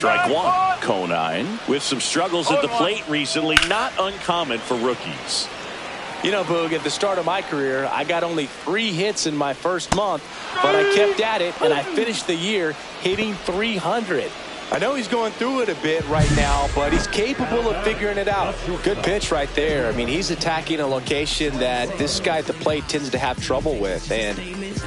Strike one. Conine with some struggles at the plate recently, not uncommon for rookies. You know, Boog, at the start of my career, I got only 3 hits in my first month, but I kept at it, and I finished the year hitting 300. I know he's going through it a bit right now, but he's capable of figuring it out. Good pitch right there. I mean, he's attacking a location that this guy at the plate tends to have trouble with, and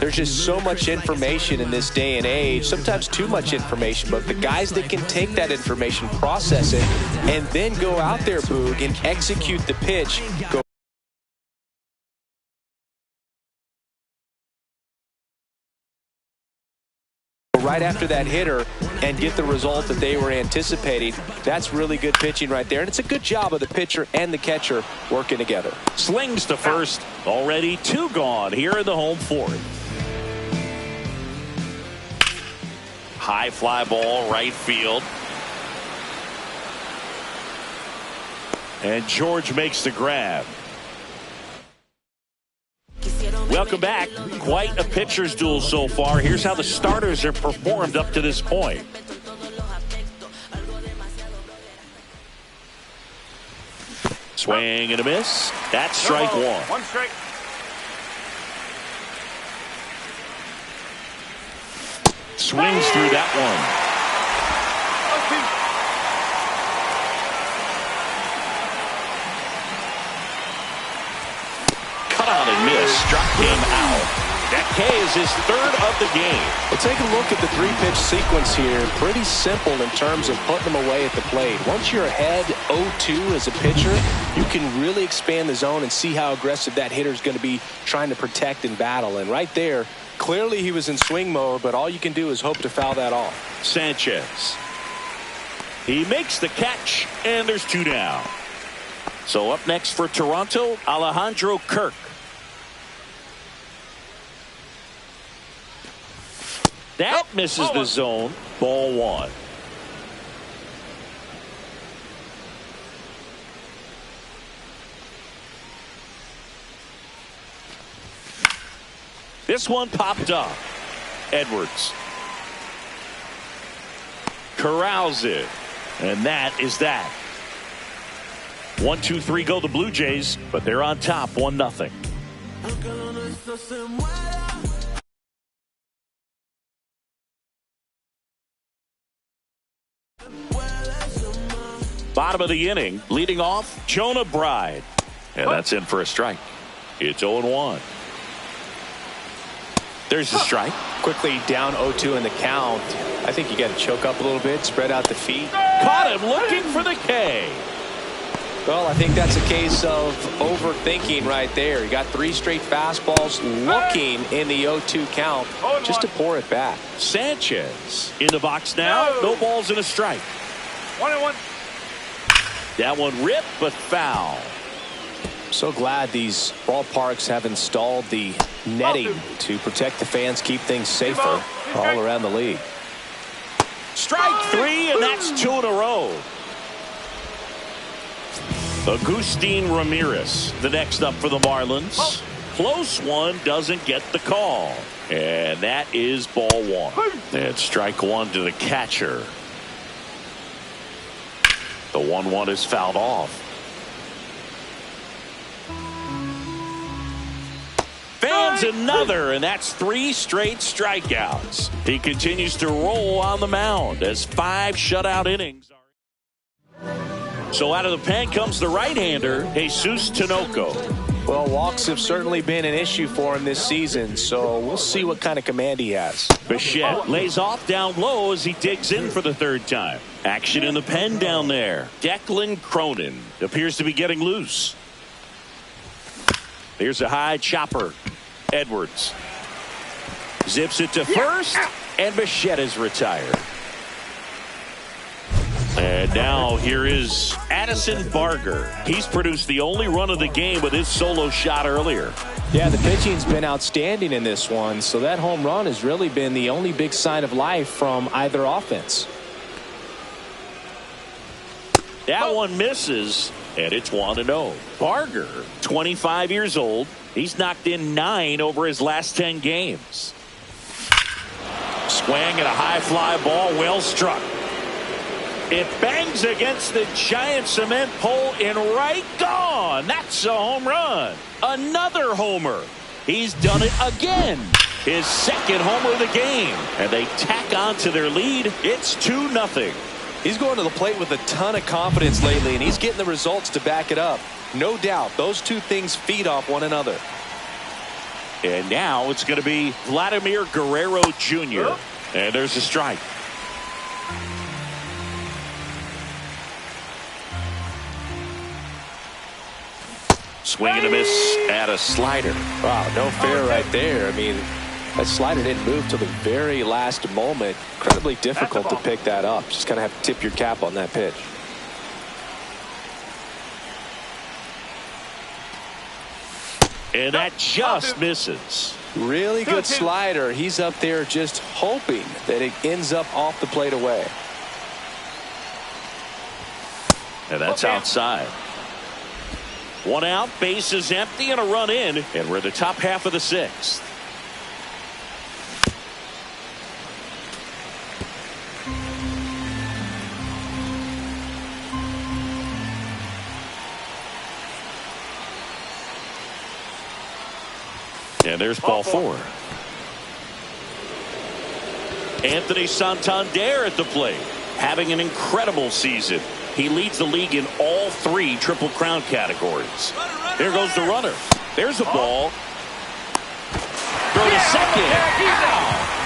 there's just so much information in this day and age, sometimes too much information, but the guys that can take that information, process it, and then go out there, Boog, and execute the pitch, go right after that hitter and get the result that they were anticipating. That's really good pitching right there, and it's a good job of the pitcher and the catcher working together. Slings to first. Already 2 gone here in the home 4th. High fly ball right field. And George makes the grab. Welcome back. Quite a pitcher's duel so far. Here's how the starters have performed up to this point. Swing and a miss. That's strike one. One strike. Swings through that one. On and miss. Struck him out. That K is his 3rd of the game. Well, take a look at the 3-pitch sequence here. Pretty simple in terms of putting them away at the plate. Once you're ahead 0-2 as a pitcher, you can really expand the zone and see how aggressive that hitter is going to be trying to protect and battle. And right there, clearly he was in swing mode, but all you can do is hope to foul that off. Sanchez. He makes the catch, and there's 2 down. So up next for Toronto, Alejandro Kirk. That misses the zone. Ball 1. This one popped up. Edwards corrals it, and that is that. 1, 2, 3 go the Blue Jays, but they're on top 1-0. Bottom of the inning, leading off, Jonah Bride. And that's in for a strike. It's 0-1. There's the strike. Quickly down 0-2 in the count. I think you got to choke up a little bit, spread out the feet. Caught him looking for the K. Well, I think that's a case of overthinking right there. You got 3 straight fastballs looking in the 0-2 count just to pour it back. Sanchez in the box now. No balls and a strike. 1-1. That one ripped, but foul. So glad these ballparks have installed the netting to protect the fans, keep things safer all around the league. Strike 3, and that's 2 in a row. Agustin Ramirez, the next up for the Marlins. Close one, doesn't get the call. And that is ball 1. And strike 1 to the catcher. The 1-1 is fouled off. Fans another, and that's 3 straight strikeouts. He continues to roll on the mound as 5 shutout innings. So out of the pen comes the right-hander, Jesus Tinoco. Well, walks have certainly been an issue for him this season, so we'll see what kind of command he has. Bichette lays off down low as he digs in for the 3rd time. Action in the pen down there. Declan Cronin appears to be getting loose. Here's a high chopper. Edwards zips it to first, and Bichette is retired. And now here is Addison Barger. He's produced the only run of the game with his solo shot earlier. Yeah, the pitching's been outstanding in this one, so that home run has really been the only big sign of life from either offense. That one misses, and it's 1-0. Barger, 25 years old. He's knocked in 9 over his last 10 games. Swing and a high fly ball, well struck. It bangs against the giant cement pole and right gone. That's a home run. Another homer. He's done it again. His second homer of the game. And they tack on to their lead. It's 2-0. He's going to the plate with a ton of confidence lately, and he's getting the results to back it up. No doubt, those two things feed off one another. And now it's going to be Vladimir Guerrero Jr. And there's a strike. Swing and a miss at a slider. Wow, no fair right there. I mean, that slider didn't move till the very last moment. Incredibly difficult to pick that up. Just kind of have to tip your cap on that pitch. And that just misses. Really good slider. He's up there just hoping that it ends up off the plate away. And that's outside. One out, base is empty, and a run in. And we're the top half of the sixth. And there's ball four. Anthony Santander at the plate, having an incredible season. He leads the league in all three Triple Crown categories. There goes the runner. There's a ball. Throw to second.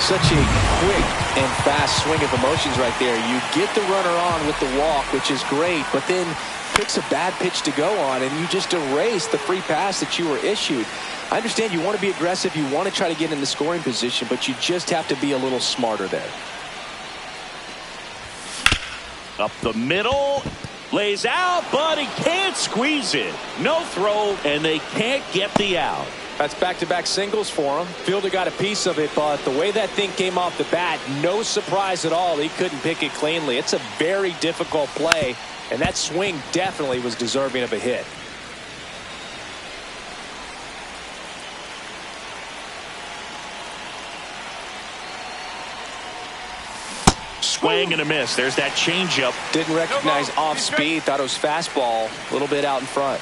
Such a quick and fast swing of emotions right there. You get the runner on with the walk, which is great, but then picks a bad pitch to go on, and you just erase the free pass that you were issued. I understand you want to be aggressive, you want to try to get in the scoring position, but you just have to be a little smarter there. Up the middle, lays out, but he can't squeeze it. No throw, and they can't get the out. That's back-to-back singles for him. Fielder got a piece of it, but the way that thing came off the bat, no surprise at all. He couldn't pick it cleanly. It's a very difficult play, and that swing definitely was deserving of a hit. Swing and a miss. There's that changeup. Didn't recognize off speed. Thought it was fastball. A little bit out in front.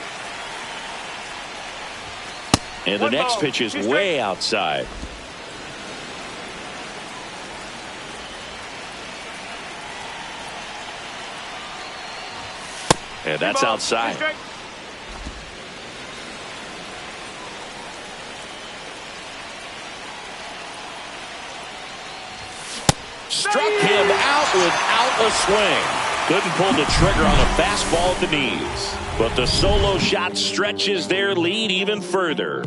And the next pitch is way outside. And that's outside. Struck him out without a swing. Couldn't pull the trigger on a fastball at the knees. But the solo shot stretches their lead even further.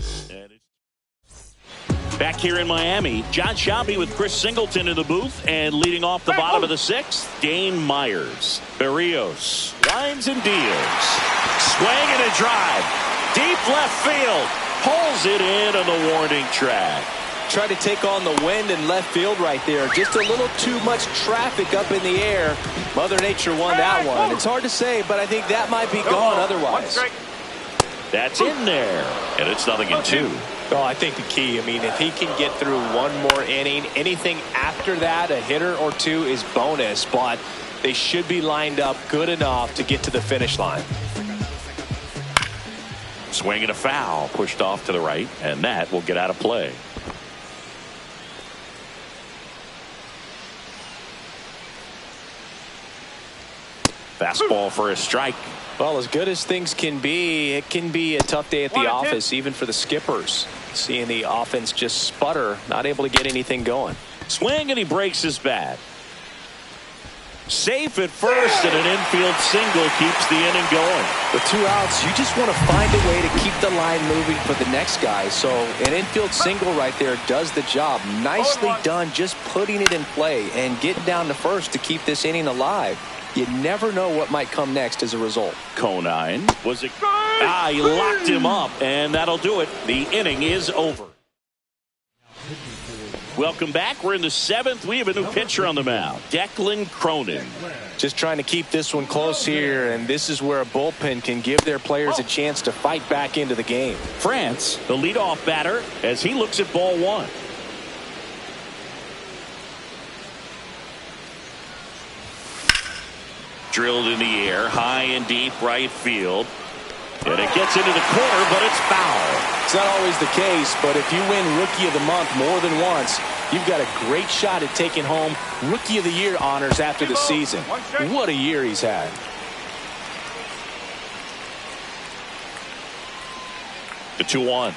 Back here in Miami, John Shelby with Chris Singleton in the booth, and leading off the bottom of the sixth, Dane Myers. Berrios lines and deals. Swing and a drive. Deep left field. Pulls it in on the warning track. Tried to take on the wind in left field right there. Just a little too much traffic up in the air. Mother Nature won that one. It's hard to say, but I think that might be gone otherwise. That's in there. And it's 0-2. Oh, I think the key, I mean, if he can get through one more inning, anything after that, a hitter or two is bonus, but they should be lined up good enough to get to the finish line. Swing and a foul, pushed off to the right, and that will get out of play. Fastball for a strike. Well, as good as things can be, it can be a tough day at the office, even for the skippers. Seeing the offense just sputter, not able to get anything going. Swing and he breaks his bat. Safe at first, and an infield single keeps the inning going. With 2 outs, you just want to find a way to keep the line moving for the next guy. So an infield single right there does the job. Nicely done, just putting it in play and getting down to first to keep this inning alive. You never know what might come next as a result. Conine was it? He locked him up, and that'll do it. The inning is over. Welcome back. We're in the seventh. We have a new pitcher on the mound, Declan Cronin. Just trying to keep this one close here, and this is where a bullpen can give their players a chance to fight back into the game. France, the leadoff batter, as he looks at ball one. Drilled in the air, high and deep right field. And it gets into the corner, but it's foul. It's not always the case, but if you win Rookie of the Month more than once, you've got a great shot at taking home Rookie of the Year honors after the season. What a year he's had. The 2-1.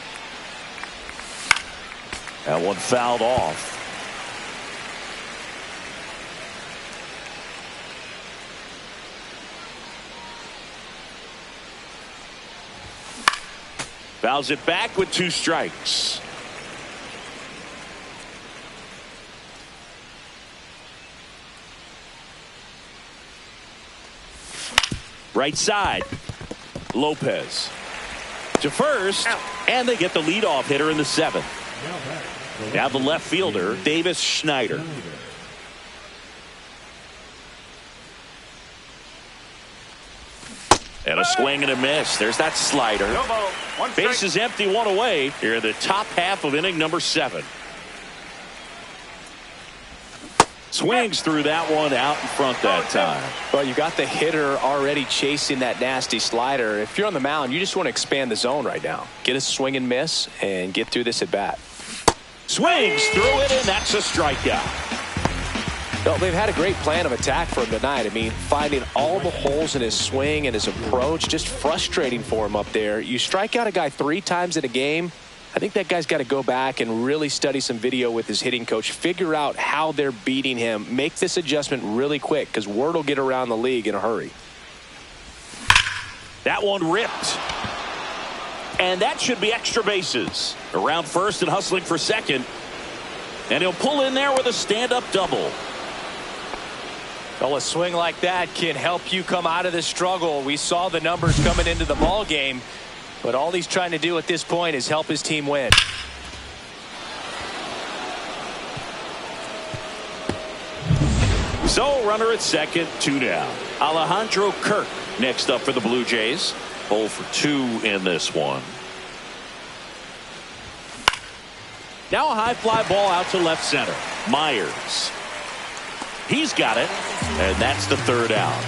That one fouled off. Fouls it back with 2 strikes. Right side. Lopez to first, and they get the leadoff hitter in the 7th. Now the left fielder, Davis Schneider. And a swing and a miss. There's that slider. Base is empty, 1 away here in the top half of inning number 7. Swings through that one out in front that time. Well, you got the hitter already chasing that nasty slider. If you're on the mound, you just want to expand the zone right now. Get a swing and miss and get through this at bat. Swings through it, and that's a strikeout. No, they've had a great plan of attack for him tonight. I mean, finding all the holes in his swing and his approach, just frustrating for him up there. You strike out a guy 3 times in a game, I think that guy's got to go back and really study some video with his hitting coach, figure out how they're beating him, make this adjustment really quick, because word will get around the league in a hurry. That one ripped. And that should be extra bases. Around first and hustling for second. And he'll pull in there with a stand-up double. Well, a swing like that can help you come out of this struggle. We saw the numbers coming into the ball game, but all he's trying to do at this point is help his team win. So, runner at second, 2 down. Alejandro Kirk next up for the Blue Jays. 0 for 2 in this one. Now a high fly ball out to left center. Myers. He's got it, and that's the 3rd out.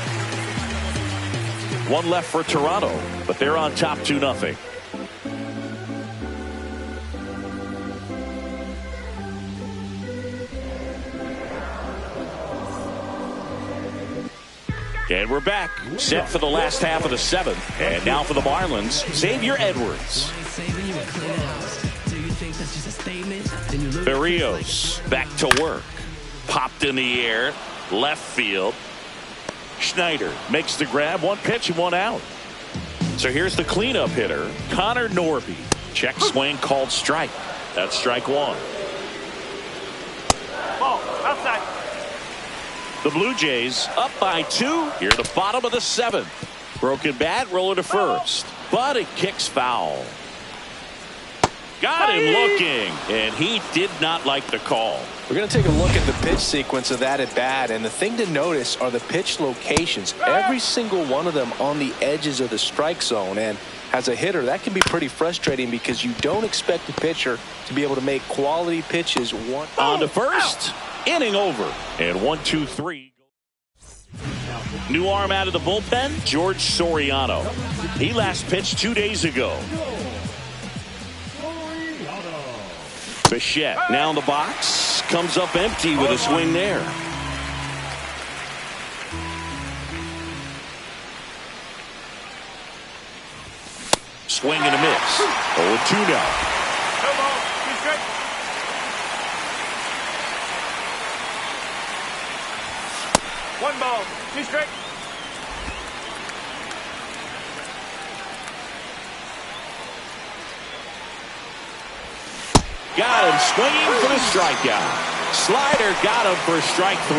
1 left for Toronto, but they're on top 2-0. And we're back, set for the last half of the 7th. And now for the Marlins, Xavier Edwards. Berrios back to work. Popped in the air, left field. Schneider makes the grab, 1 pitch and 1 out. So here's the cleanup hitter, Connor Norby. Check swing called strike. That's strike 1. Ball outside. The Blue Jays up by 2 here at the bottom of the 7th. Broken bat, roller to first, but it kicks foul. Got him looking, and he did not like the call. We're going to take a look at the pitch sequence of that at bat, and the thing to notice are the pitch locations. Every single one of them on the edges of the strike zone, and as a hitter, that can be pretty frustrating because you don't expect the pitcher to be able to make quality pitches. On to first, inning over, and 1-2-3. New arm out of the bullpen, George Soriano. He last pitched 2 days ago. Bichette now in the box, comes up empty with a swing there. Swing and a miss. 0-2 now. 1 ball, 2 strikes. Got him swinging for the strikeout. Slider got him for strike 3.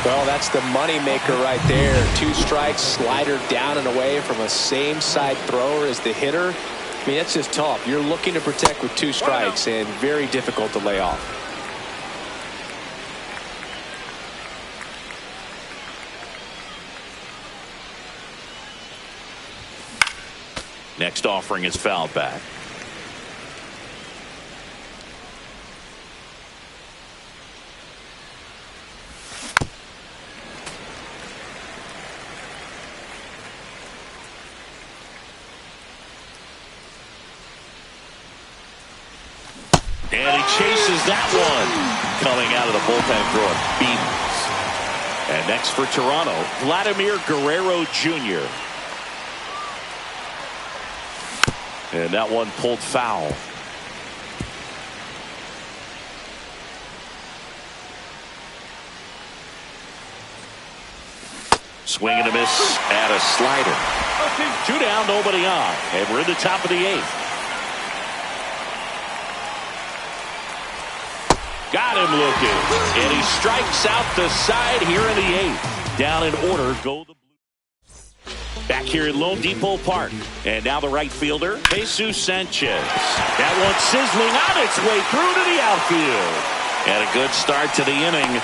Well, that's the money maker right there. 2 strikes, slider down and away from a same side thrower as the hitter. I mean, that's just tough. You're looking to protect with 2 strikes and very difficult to lay off. Next offering is fouled back. And he chases that one. Coming out of the bullpen throwing beams. And next for Toronto, Vladimir Guerrero Jr. And that one pulled foul. Swing and a miss at a slider. 2 down, nobody on. And we're in the top of the 8th. Got him looking. And he strikes out the side here in the 8th. Down in order go the Blues. Back here at Lone Depot Park. And now the right fielder, Jesus Sanchez. That one sizzling on its way through to the outfield. And a good start to the inning.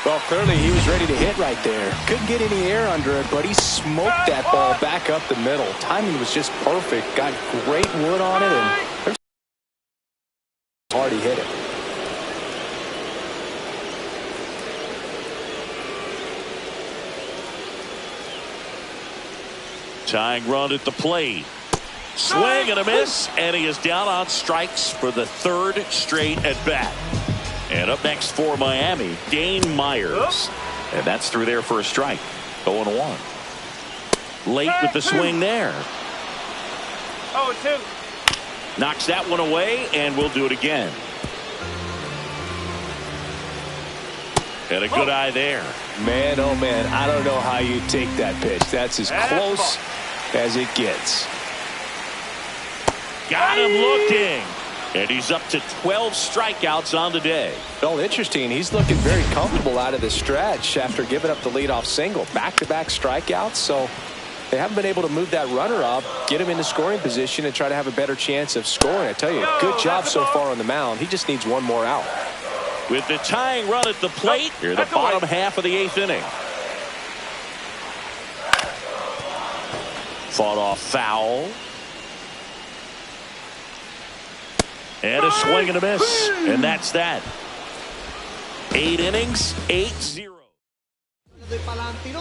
Well, clearly he was ready to hit right there. Couldn't get any air under it, but he smoked that ball back up the middle. Timing was just perfect. Got great wood on it, and hard he hit it. Tying run at the plate. Swing and a miss, and he is down on strikes for the 3rd straight at bat. And up next for Miami, Dane Myers. And that's through there for a strike. 0-1. Late with the swing there. 0-2. Knocks that one away, and we'll do it again. And a good eye there. Man, oh man, I don't know how you take that pitch. That's as close as it gets. Got him looking. And he's up to 12 strikeouts on the day. Well, interesting. He's looking very comfortable out of the stretch after giving up the leadoff single. Back-to-back strikeouts, so they haven't been able to move that runner up, get him into scoring position, and try to have a better chance of scoring. I tell you, good job so far on the mound. He just needs one more out. With the tying run at the plate, here the bottom half of the 8th inning. Fought off foul. And a swing and a miss. And that's that. 8 innings, 8-0.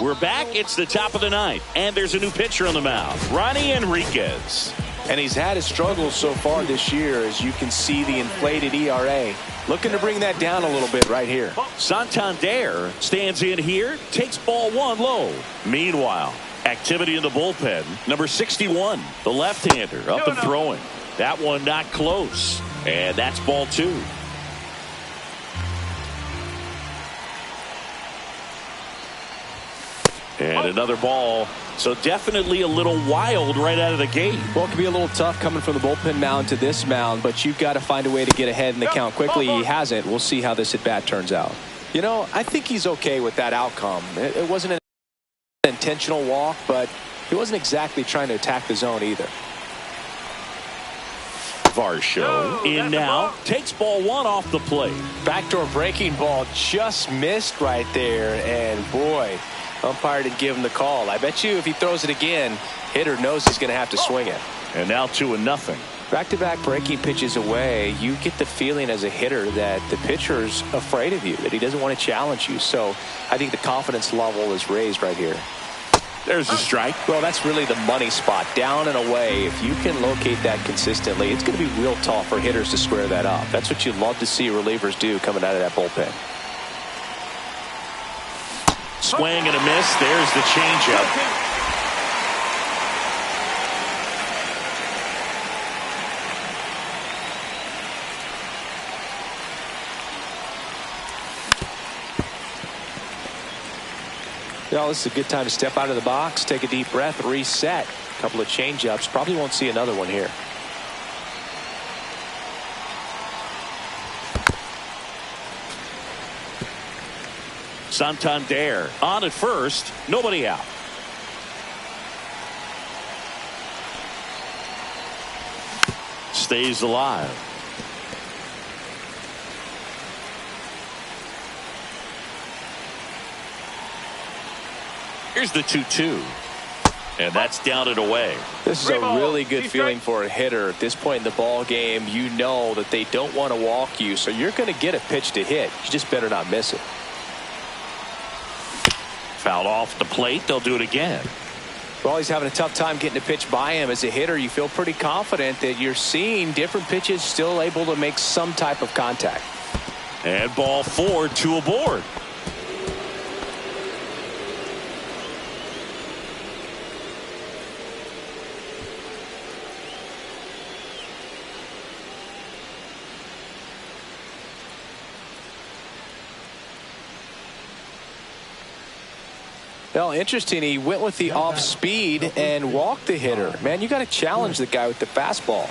We're back. It's the top of the 9th. And there's a new pitcher on the mound, Ronnie Enriquez. And he's had his struggles so far this year, as you can see the inflated ERA. Looking to bring that down a little bit right here. Santander stands in here, takes ball 1 low. Meanwhile, activity in the bullpen. Number 61, the left-hander, up and throwing. That one not close. And that's ball 2. And another ball. So definitely a little wild right out of the gate. Well, it can be a little tough coming from the bullpen mound to this mound, but you've got to find a way to get ahead in the count quickly. He hasn't. We'll see how this at bat turns out. You know, I think he's okay with that outcome. It wasn't an intentional walk, but he wasn't exactly trying to attack the zone either. Varsho in now, takes ball 1 off the plate. Backdoor breaking ball just missed right there, and boy, umpire didn't give him the call. I bet you if he throws it again, hitter knows he's going to have to swing it. And now 2-0. Back-to-back breaking pitches away, you get the feeling as a hitter that the pitcher's afraid of you, that he doesn't want to challenge you. So I think the confidence level is raised right here. There's a strike. Well, that's really the money spot, down and away. If you can locate that consistently, it's going to be real tough for hitters to square that up. That's what you love to see relievers do coming out of that bullpen. Swing and a miss. There's the changeup. Well, this is a good time to step out of the box, take a deep breath, reset. A couple of changeups. Probably won't see another one here. Santander on at first, nobody out. Stays alive. Here's the 2-2. And that's down and away. This is a really good feeling for a hitter at this point in the ball game. You know that they don't want to walk you, so you're going to get a pitch to hit. You just better not miss it. Fouled off the plate. They'll do it again. Well, he's having a tough time getting a pitch by him. As a hitter, you feel pretty confident that you're seeing different pitches still able to make some type of contact. And ball 4, 2 aboard. Well, interesting. He went with the off speed and walked the hitter. Man, you got to challenge the guy with the fastball.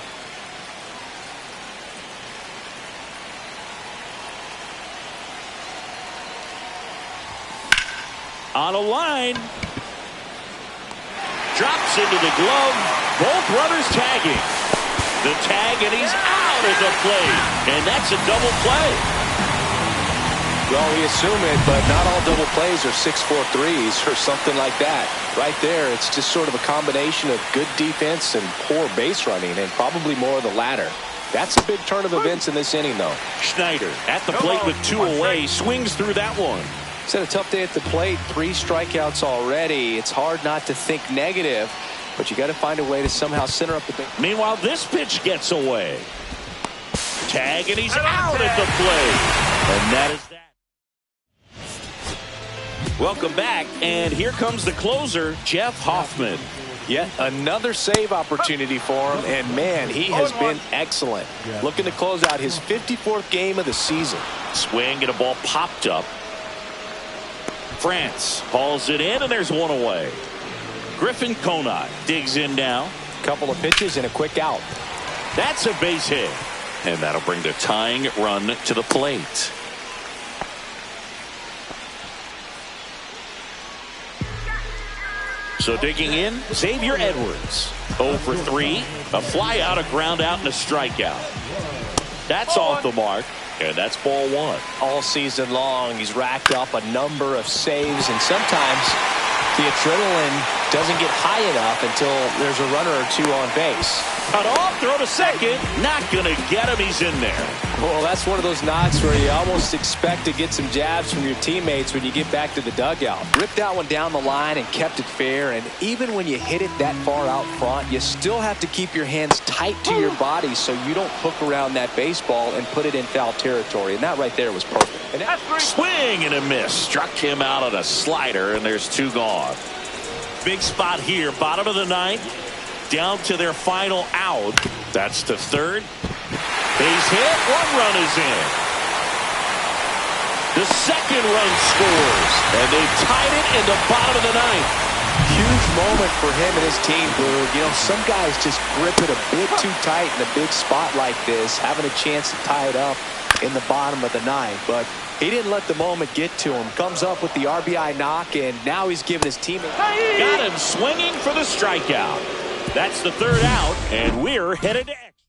On a line. Drops into the glove. Both runners tagging. The tag, and he's out at the plate. And that's a double play. Well, we assume it, but not all double plays are 6-4 threes or something like that. Right there, it's just sort of a combination of good defense and poor base running, and probably more of the latter. That's a big turn of events in this inning, though. Schneider at the plate with 2 away, swings through that one. It's had a tough day at the plate. 3 strikeouts already. It's hard not to think negative, but you got to find a way to somehow center up the base. Meanwhile, this pitch gets away. Tag, and he's out at the plate. And that is that. Welcome back, and here comes the closer, Jeff Hoffman. Yet another save opportunity for him, and man, he has been excellent. Looking to close out his 54th game of the season. Swing, and a ball popped up. France hauls it in, and there's 1 away. Griffin Conine digs in now. Couple of pitches and a quick out. That's a base hit, and that'll bring the tying run to the plate. So digging in, Xavier Edwards. 0 for 3. A fly out, a ground out, and a strikeout. That's off the mark, and that's ball 1. All season long, he's racked up a number of saves, and sometimes the adrenaline doesn't get high enough until there's a runner or 2 on base. Cut off, throw to second. Not going to get him. He's in there. Well, that's one of those knocks where you almost expect to get some jabs from your teammates when you get back to the dugout. Ripped that one down the line and kept it fair. And even when you hit it that far out front, you still have to keep your hands tight to your body so you don't hook around that baseball and put it in foul territory. And that right there was perfect. And swing and a miss. Struck him out on a slider, and there's 2 gone. Big spot here. Bottom of the 9th. Down to their final out. That's the 3rd. Base hit. 1 run is in. The 2nd run scores. And they've tied it in the bottom of the 9th. Huge moment for him and his team, Blue. You know, some guys just grip it a bit too tight in a big spot like this, having a chance to tie it up in the bottom of the 9th. But he didn't let the moment get to him. Comes up with the RBI knock, and now he's giving his teammate. Got him swinging for the strikeout. That's the 3rd out, and we're headed to extra.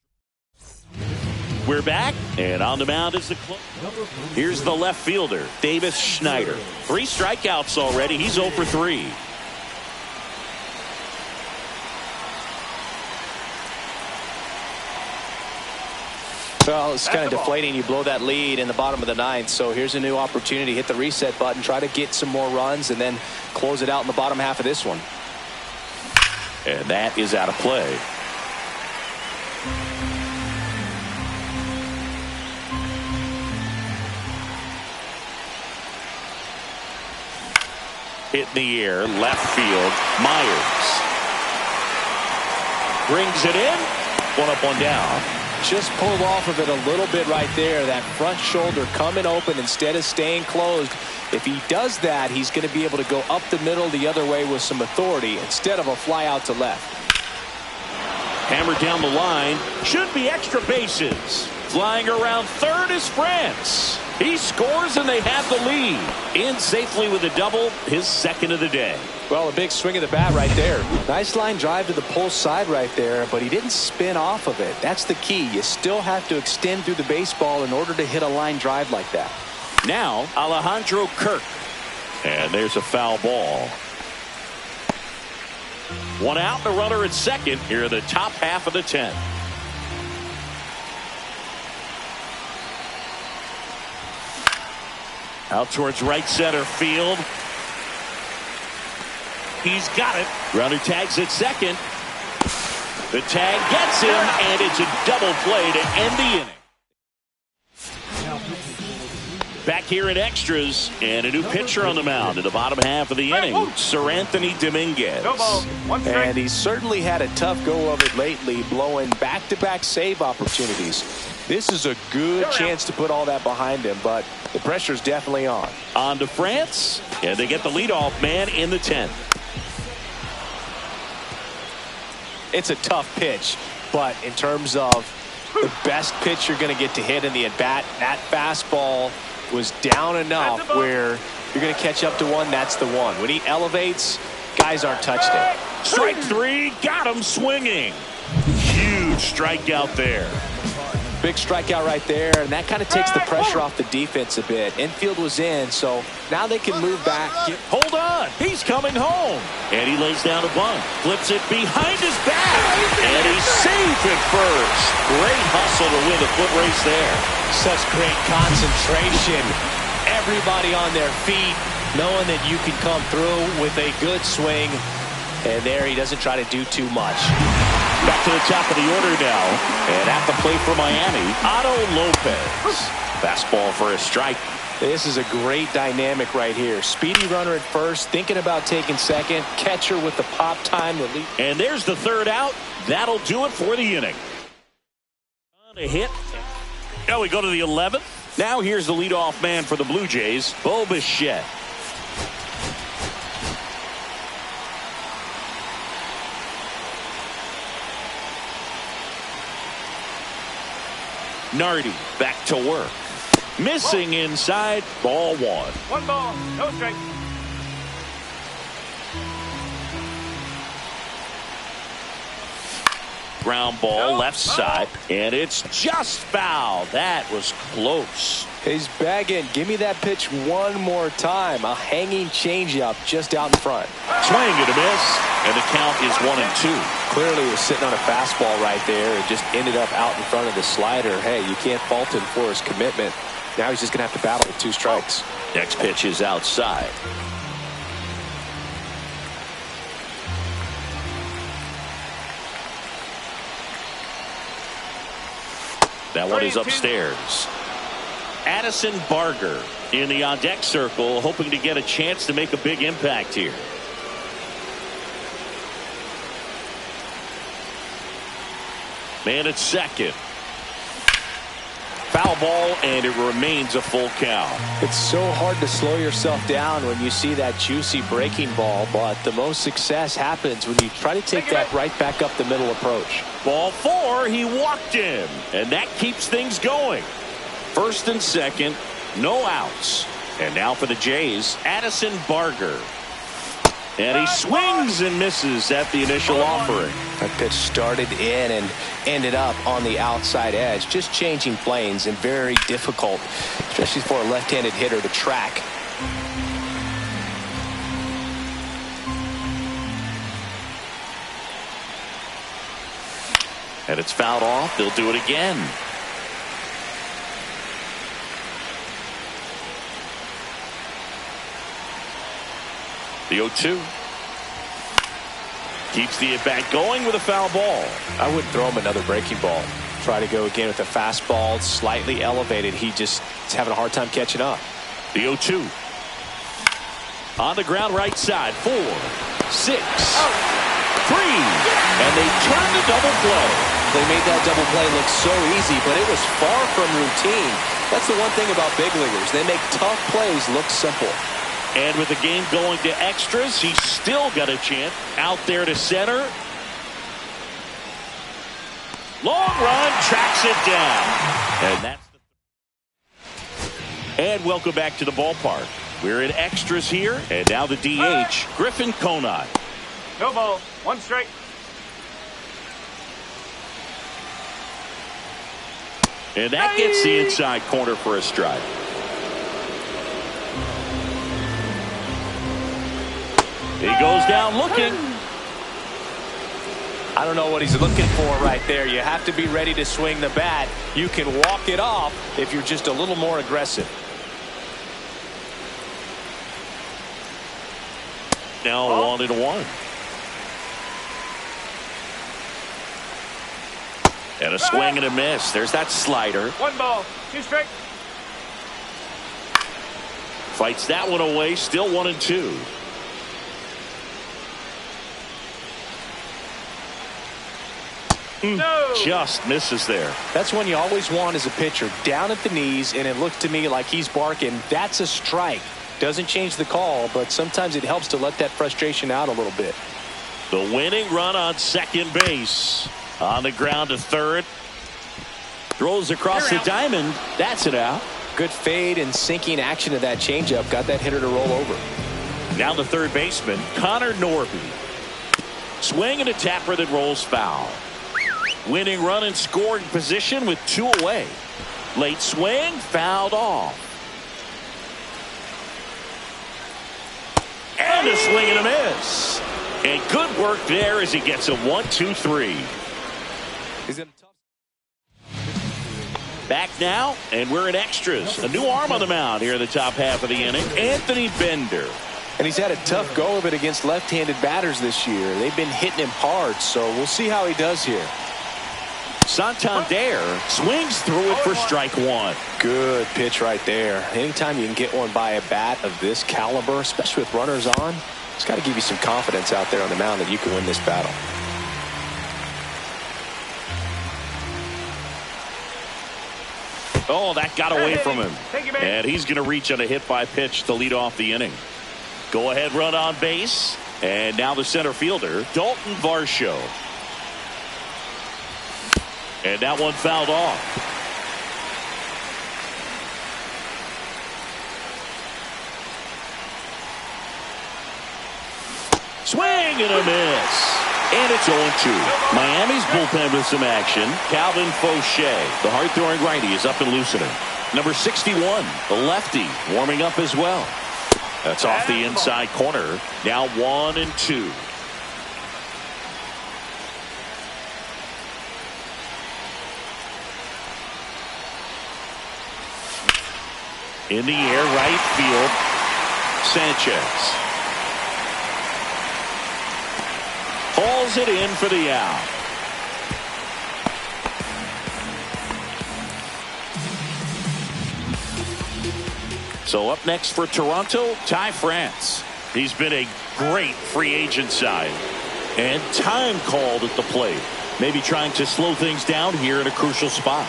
We're back, and on the mound is the closer. Here's the left fielder, Davis Schneider. 3 strikeouts already. He's 0 for 3. Well, it's kind of deflating. You blow that lead in the bottom of the 9th, so here's a new opportunity. Hit the reset button, try to get some more runs, and then close it out in the bottom half of this one. And that is out of play. Hit in the air, left field, Myers. Brings it in, 1 up, 1 down. Just pulled off of it a little bit right there. That front shoulder coming open instead of staying closed. If he does that, he's going to be able to go up the middle the other way with some authority instead of a fly out to left. Hammered down the line. Should be extra bases. Flying around 3rd is France. He scores, and they have the lead. In safely with a double, his 2nd of the day. Well, a big swing of the bat right there. Nice line drive to the pull side right there, but he didn't spin off of it. That's the key. You still have to extend through the baseball in order to hit a line drive like that. Now, Alejandro Kirk. And there's a foul ball. 1 out, the runner at 2nd. Here are the top half of the 10th. Out towards right center field. He's got it. Runner tags at second. The tag gets him, and it's a double play to end the inning. Back here in extras, and a new pitcher on the mound in the bottom half of the inning, Sir Anthony Dominguez. No ball. One strike. And he's certainly had a tough go of it lately, blowing back-to-back save opportunities. This is a good chance to put all that behind him, but the pressure's definitely on. On to France, and they get the leadoff man in the 10th. It's a tough pitch, but in terms of the best pitch you're going to get to hit in the at-bat, that fastball was down enough where you're going to catch up to one. That's the one. When he elevates, guys aren't touching it. Strike three, got him swinging. Huge strikeout there. Big strikeout right there, and that kind of takes the pressure off the defense a bit. Infield was in, so now they can move back. Hold on, he's coming home. And he lays down a bunt, flips it behind his back, and he's safe at first. Great hustle to win the foot race there. Such great concentration. Everybody on their feet, knowing that you can come through with a good swing. And there he doesn't try to do too much. Back to the top of the order now. And at the plate for Miami, Otto Lopez. Fastball for a strike. This is a great dynamic right here. Speedy runner at first, thinking about taking second. Catcher with the pop time to lead. And there's the third out. That'll do it for the inning. On a hit. Now we go to the 11th. Now here's the leadoff man for the Blue Jays, Bo Bichette. Nardi back to work. Missing inside, ball one. One ball, no strike. Ground ball left side, and it's just foul. That was close. He's begging, give me that pitch one more time. A hanging changeup just out in front. Swing and a miss, and the count is 1-2. Clearly was sitting on a fastball right there and just ended up out in front of the slider. Hey, you can't fault him for his commitment. Now he's just going to have to battle with 2 strikes. Next pitch is outside. That one is upstairs. Addison Barger in the on-deck circle, hoping to get a chance to make a big impact here. Man at second. Foul ball, and it remains a full count. It's so hard to slow yourself down when you see that juicy breaking ball, but the most success happens when you try to take that right back up the middle approach. Ball 4, he walked him, and that keeps things going. First and second, no outs. And now for the Jays, Addison Barger. And he swings and misses at the initial offering. That pitch started in and ended up on the outside edge, just changing planes, and very difficult, especially for a left-handed hitter to track. And it's fouled off. They'll do it again. The 0-2. Keeps the at-bat going with a foul ball. I wouldn't throw him another breaking ball. Try to go again with a fastball, slightly elevated. He just is having a hard time catching up. The 0-2. On the ground right side. 4, 6, 3. And they turn the double play. They made that double play look so easy, but it was far from routine. That's the one thing about big leaguers. They make tough plays look simple. And with the game going to extras, he's still got a chance. Out there to center. Long run, tracks it down. And welcome back to the ballpark. We're in extras here, and now the DH, Griffin Conine. No ball, one strike. And that gets the inside corner for a strike. He goes down looking. I don't know what he's looking for right there. You have to be ready to swing the bat. You can walk it off if you're just a little more aggressive. Now 1-1. And a swing and a miss. There's that slider. 1 ball, 2 strikes. Fights that one away. Still 1-2. No. Just misses there. That's one you always want as a pitcher. Down at the knees, and it looks to me like he's barking. That's a strike. Doesn't change the call, but sometimes it helps to let that frustration out a little bit. The winning run on second base. On the ground to third. Throws across the diamond. That's it out. Good fade and sinking action of that changeup. Got that hitter to roll over. Now the third baseman, Connor Norby. Swing and a tapper that rolls foul. Winning run in scoring position with 2 away. Late swing, fouled off. And a swing and a miss. And good work there as he gets a 1-2-3. Back now, and we're in extras. A new arm on the mound here in the top half of the inning, Anthony Bender. And he's had a tough go of it against left-handed batters this year. They've been hitting him hard, so we'll see how he does here. Santander swings through it for strike 1. Good pitch right there. Anytime you can get one by a bat of this caliber, especially with runners on, it's got to give you some confidence out there on the mound that you can win this battle. Oh, that got away from him. And he's going to reach on a hit by pitch to lead off the inning. Go ahead run on base. And now the center fielder, Dalton Varsho. And that one fouled off. Swing and a miss. And it's 0-2. Miami's bullpen with some action. Calvin Fauché, the hard-throwing righty, is up and loosening. Number 61, the lefty, warming up as well. That's off the inside corner. Now 1-2. In the air, right field, Sanchez. Hauls it in for the out. So up next for Toronto, Ty France. He's been a great free agent sign. And time called at the plate. Maybe trying to slow things down here in a crucial spot.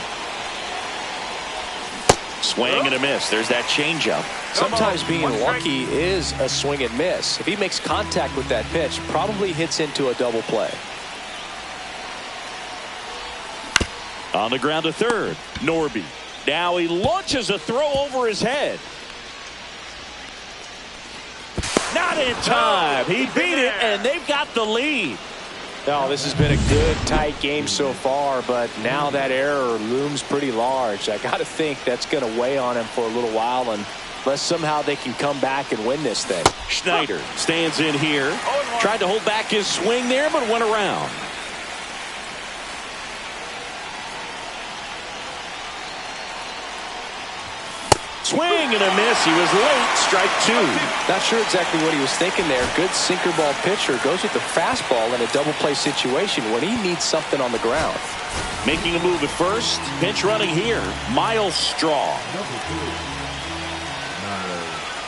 Swing and a miss. There's that changeup. Sometimes being lucky is a swing and miss. If he makes contact with that pitch, probably hits into a double play. On the ground to third, Norby. Now he launches a throw over his head. Not in time. He beat it, and they've got the lead. No, this has been a good, tight game so far, but now that error looms pretty large. I got to think that's going to weigh on him for a little while, unless somehow they can come back and win this thing. Schneider stands in here. Tried to hold back his swing there, but went around. Swing and a miss. He was late. Strike 2. Not sure exactly what he was thinking there. Good sinker ball pitcher goes with the fastball in a double play situation when he needs something on the ground. Making a move at first. Pinch running here. Miles Straw.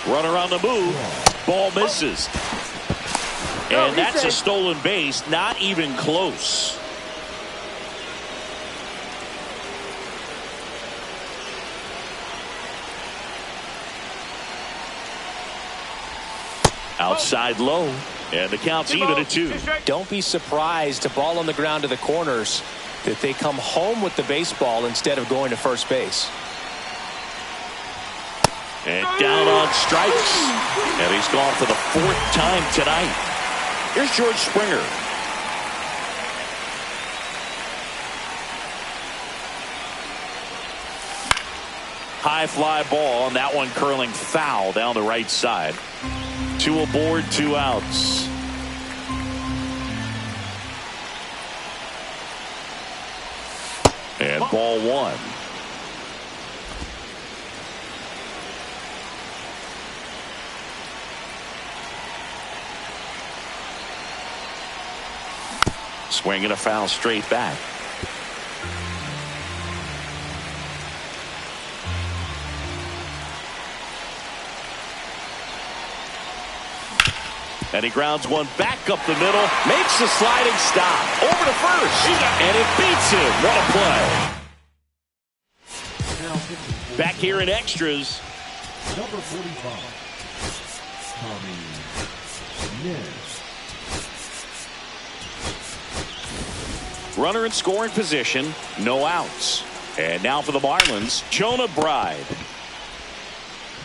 Runner on the move. Ball misses. And that's a stolen base. Not even close. Outside low, and the count's even at 2. Don't be surprised to ball on the ground to the corners that they come home with the baseball instead of going to first base. And down on strikes, and he's gone for the 4th time tonight. Here's George Springer. High fly ball, and that one curling foul down the right side. 2 aboard, 2 outs. And ball 1. Swing and a foul straight back. And he grounds one back up the middle. Makes the sliding stop. Over to first. And it beats him. What a play. Back here in extras. Number 45, Tommy Ness. Runner in scoring position. No outs. And now for the Marlins, Jonah Bride.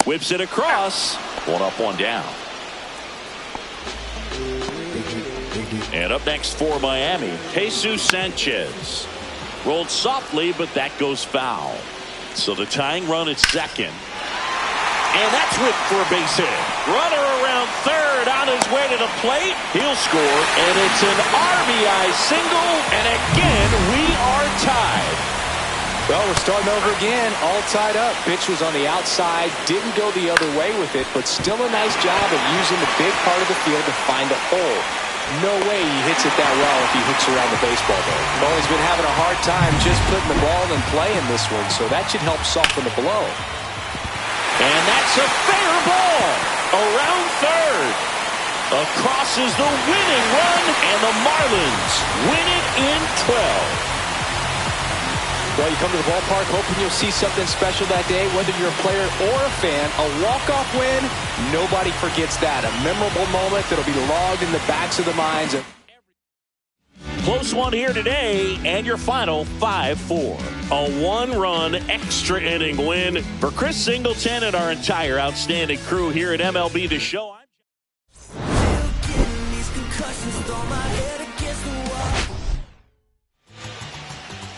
Whips it across. One up, one down. And up next for Miami, Jesus Sanchez. Rolled softly, but that goes foul. So the tying run at second. And that's whipped for a base hit. Runner around third on his way to the plate. He'll score, and it's an RBI single. And again, we are tied. Well, we're starting over again, all tied up. Pitch was on the outside, didn't go the other way with it, but still a nice job of using the big part of the field to find a hole. No way he hits it that well if he hooks around the baseball, though. Well, he's been having a hard time just putting the ball in play in this one, so that should help soften the blow. And that's a fair ball. Around third. Across is the winning run, and the Marlins win it in 12. Well, you come to the ballpark hoping you'll see something special that day, whether you're a player or a fan. A walk-off win, nobody forgets that. A memorable moment that'll be logged in the backs of the minds of Close one here today, and your final 5-4. A one-run extra inning win for Chris Singleton and our entire outstanding crew here at MLB The Show.